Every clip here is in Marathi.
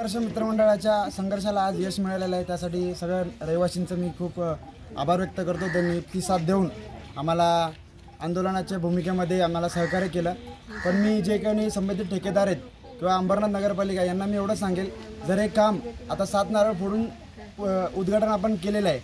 संघर्ष मित्रमंडळाच्या संघर्षाला आज यश मिळालेलं आहे। त्यासाठी सगळ्या रहिवासींचं मी खूप आभार व्यक्त करतो। त्यांनी ती साथ देऊन आम्हाला आंदोलनाच्या भूमिकेमध्ये आम्हाला सहकार्य केलं। पण मी जे काही संबंधित ठेकेदार आहेत किंवा अंबरनाथ नगरपालिका यांना मी एवढं सांगेल, जर हे काम आता 7 नारळ फोडून उद्घाटन आपण केलेलं आहे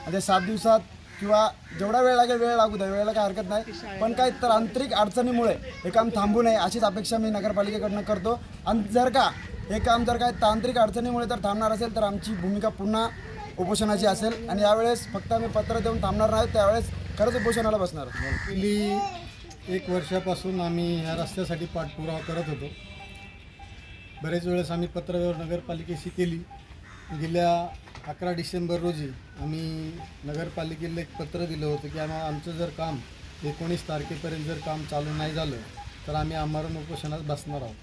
आणि 7 दिवसात किंवा जेवढा वेळ लागेल वेळ लागू द्या, वेळेला काय हरकत नाही, पण काही तांत्रिक अडचणीमुळे हे काम थांबू नये अशीच अपेक्षा मी नगरपालिकेकडनं करतो। आणि जर का हे काम जर काय तांत्रिक अडचणीमुळे तर थांबणार असेल तर आमची भूमिका पुन्हा उपोषणाची असेल आणि यावेळेस फक्त आम्ही पत्र देऊन थांबणार नाही, त्यावेळेस खरंच उपोषणाला बसणार। गेली 1 वर्षापासून आम्ही ह्या रस्त्यासाठी पाठपुरावा करत होतो। बरेच वेळेस आम्ही पत्रव्यवहार नगरपालिकेशी केली। गेल्या 11 डिसेंबर रोजी आम्ही नगरपालिकेला एक पत्र दिलं होतं की आमचं जर काम 19 तारखेपर्यंत जर काम चालू नाही झालं तर आम्ही आमरण उपोषणात बसणार आहोत।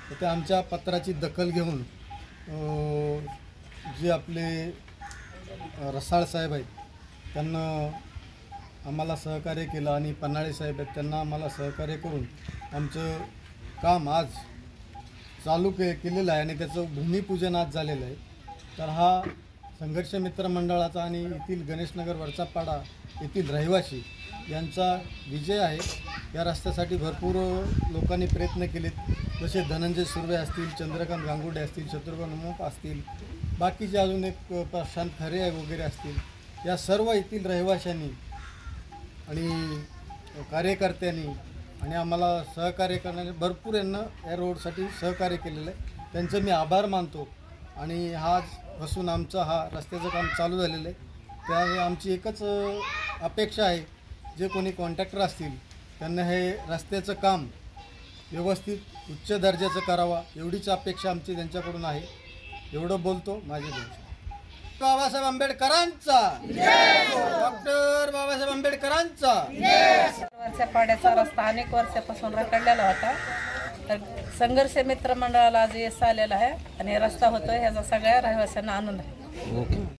तर ते आमच्या पत्राची दखल घेऊन जे आपले रसाळ साहेब आहेत त्यांना आम्हाला सहकार्य केलं आणि पन्हाळे साहेब आहेत त्यांना आम्हाला सहकार्य करून आमचं काम आज चालू केलेलं आहे आणि त्याचं भूमिपूजन आज झालेलं आहे। तर हा संघर्ष मित्र मंडळाचा आणि येथील गणेशनगर वरचा पाडा येथील रहिवासी यांचा विजय आहे। या रस्त्यासाठी भरपूर लोकांनी प्रयत्न केलेत, जसे धनंजय सुर्वे असतील, चंद्रकांत गांगुर्डे असतील, शत्रुघ्न मोप असतील, बाकीचे अजून एक प्रशांत खरे वगैरे असतील। या सर्व येथील रहिवाशांनी आणि कार्यकर्त्यांनी आणि आम्हाला सहकार्य करण्याने भरपूर यांना या रोडसाठी सहकार्य केलेलं आहे, त्यांचं मी आभार मानतो। आणि आजपासून आमचं हा रस्त्याचं काम चालू झालेलं आहे। त्यामुळे आमची एकच अपेक्षा आहे, जे कोणी कॉन्ट्रॅक्टर असतील त्यांना हे रस्त्याचं काम व्यवस्थित उच्च दर्जाचं करावा एवढीच अपेक्षा आमची त्यांच्याकडून आहे। एवढं बोलतो। माझे बाबासाहेब आंबेडकरांचा डॉक्टर बाबासाहेब आंबेडकरांचा। वरच्या पाड्याचा रस्ता अनेक वर्षापासून रखडलेला होता, तर संघर्ष मित्र मंडळाला आज यश आलेला आहे आणि रस्ता होतोय ह्याचा सगळ्या रहिवाशांना आनंद आहे।